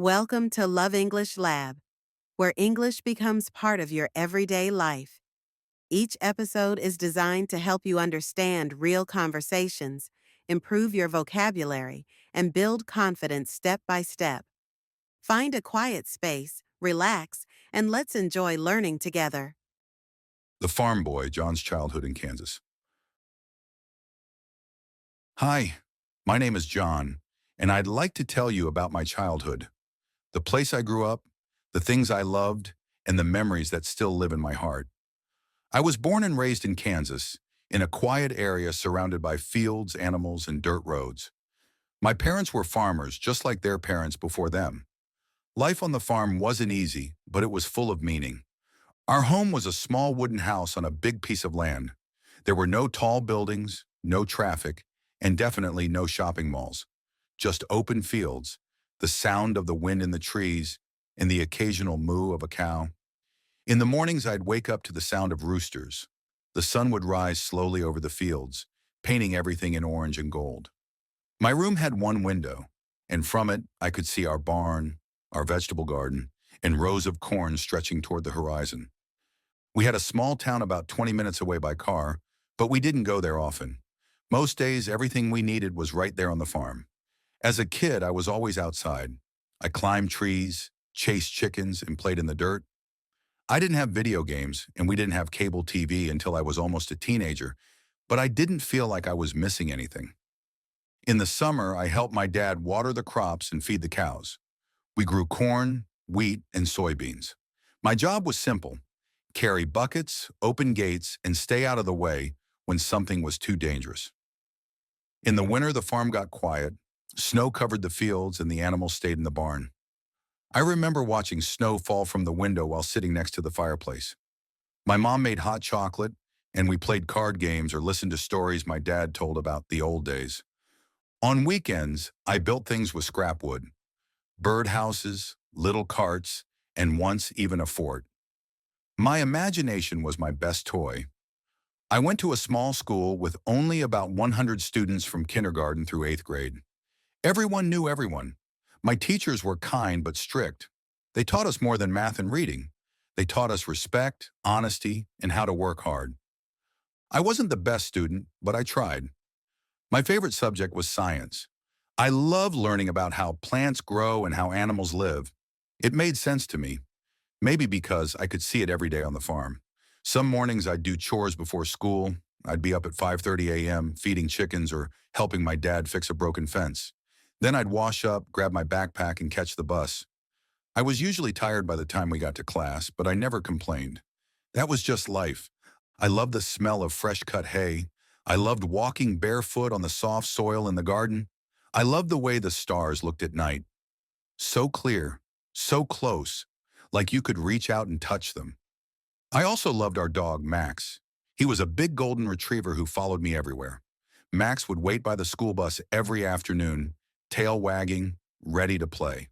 Welcome to Love English Lab, where English becomes part of your everyday life. Each episode is designed to help you understand real conversations, improve your vocabulary, and build confidence step by step. Find a quiet space, relax, and let's enjoy learning together. The Farm Boy, John's Childhood in Kansas. Hi, my name is John, and I'd like to tell you about my childhood, the place I grew up, the things I loved, and the memories that still live in my heart. I was born and raised in Kansas, in a quiet area surrounded by fields, animals, and dirt roads. My parents were farmers, just like their parents before them. Life on the farm wasn't easy, but it was full of meaning. Our home was a small wooden house on a big piece of land. There were no tall buildings, no traffic, and definitely no shopping malls. Just open fields, the sound of the wind in the trees, and the occasional moo of a cow. In the mornings, I'd wake up to the sound of roosters. The sun would rise slowly over the fields, painting everything in orange and gold. My room had one window, and from it, I could see our barn, our vegetable garden, and rows of corn stretching toward the horizon. We had a small town about 20 minutes away by car, but we didn't go there often. Most days, everything we needed was right there on the farm. As a kid, I was always outside. I climbed trees, chased chickens, and played in the dirt. I didn't have video games, and we didn't have cable TV until I was almost a teenager, but I didn't feel like I was missing anything. In the summer, I helped my dad water the crops and feed the cows. We grew corn, wheat, and soybeans. My job was simple: carry buckets, open gates, and stay out of the way when something was too dangerous. In the winter, the farm got quiet. Snow covered the fields and the animals stayed in the barn. I remember watching snow fall from the window while sitting next to the fireplace. My mom made hot chocolate, and we played card games or listened to stories my dad told about the old days. On weekends, I built things with scrap wood: birdhouses, little carts, and once even a fort. My imagination was my best toy. I went to a small school with only about 100 students from kindergarten through 8th grade. Everyone knew everyone. My teachers were kind but strict. They taught us more than math and reading. They taught us respect, honesty, and how to work hard. I wasn't the best student, but I tried. My favorite subject was science. I loved learning about how plants grow and how animals live. It made sense to me, maybe because I could see it every day on the farm. Some mornings I'd do chores before school. I'd be up at 5:30 a.m. feeding chickens or helping my dad fix a broken fence. Then I'd wash up, grab my backpack, and catch the bus. I was usually tired by the time we got to class, but I never complained. That was just life. I loved the smell of fresh-cut hay. I loved walking barefoot on the soft soil in the garden. I loved the way the stars looked at night. So clear, so close, like you could reach out and touch them. I also loved our dog, Max. He was a big golden retriever who followed me everywhere. Max would wait by the school bus every afternoon, tail wagging, ready to play.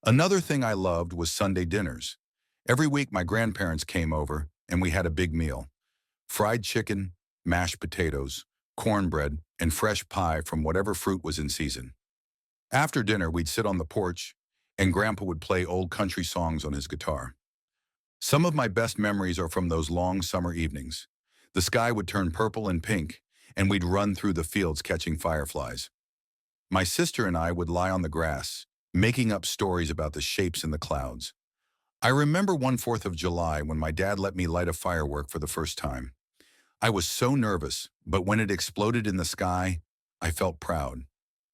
Another thing I loved was Sunday dinners. Every week my grandparents came over and we had a big meal: fried chicken, mashed potatoes, cornbread, and fresh pie from whatever fruit was in season. After dinner, we'd sit on the porch and Grandpa would play old country songs on his guitar. Some of my best memories are from those long summer evenings. The sky would turn purple and pink, and we'd run through the fields catching fireflies. My sister and I would lie on the grass, making up stories about the shapes in the clouds. I remember one 4th of July when my dad let me light a firework for the first time. I was so nervous, but when it exploded in the sky, I felt proud.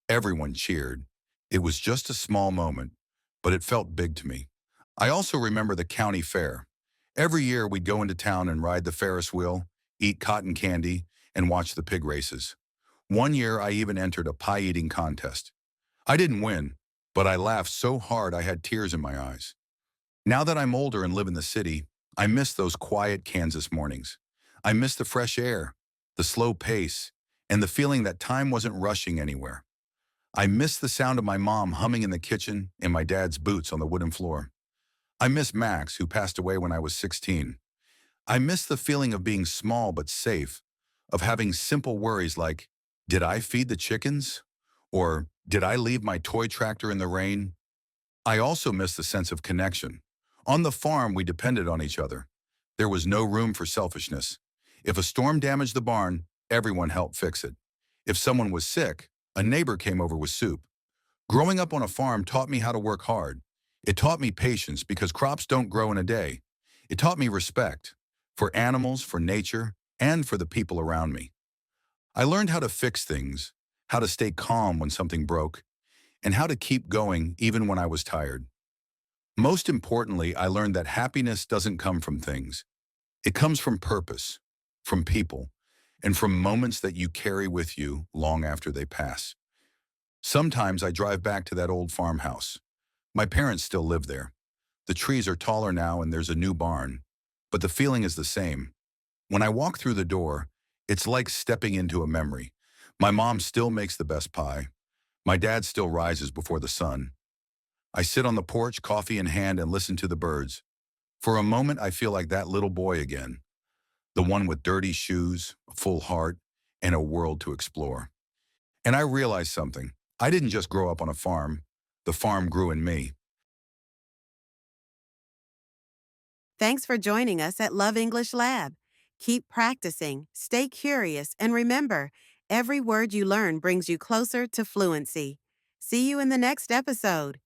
Everyone cheered. It was just a small moment, but it felt big to me. I also remember the county fair. Every year we'd go into town and ride the Ferris wheel, eat cotton candy, and watch the pig races. One year I even entered a pie-eating contest. I didn't win, but I laughed so hard I had tears in my eyes. Now that I'm older and live in the city, I miss those quiet Kansas mornings. I miss the fresh air, the slow pace, and the feeling that time wasn't rushing anywhere. I miss the sound of my mom humming in the kitchen and my dad's boots on the wooden floor. I miss Max, who passed away when I was 16. I miss the feeling of being small but safe, of having simple worries like, did I feed the chickens? Or did I leave my toy tractor in the rain? I also miss the sense of connection. On the farm, we depended on each other. There was no room for selfishness. If a storm damaged the barn, everyone helped fix it. If someone was sick, a neighbor came over with soup. Growing up on a farm taught me how to work hard. It taught me patience because crops don't grow in a day. It taught me respect for animals, for nature, and for the people around me. I learned how to fix things, how to stay calm when something broke, and how to keep going even when I was tired. Most importantly, I learned that happiness doesn't come from things. It comes from purpose, from people, and from moments that you carry with you long after they pass. Sometimes I drive back to that old farmhouse. My parents still live there. The trees are taller now and there's a new barn, but the feeling is the same. When I walk through the door, it's like stepping into a memory. My mom still makes the best pie. My dad still rises before the sun. I sit on the porch, coffee in hand, and listen to the birds. For a moment, I feel like that little boy again, the one with dirty shoes, a full heart, and a world to explore. And I realized something. I didn't just grow up on a farm. The farm grew in me. Thanks for joining us at Love English Lab. Keep practicing, stay curious, and remember, every word you learn brings you closer to fluency. See you in the next episode.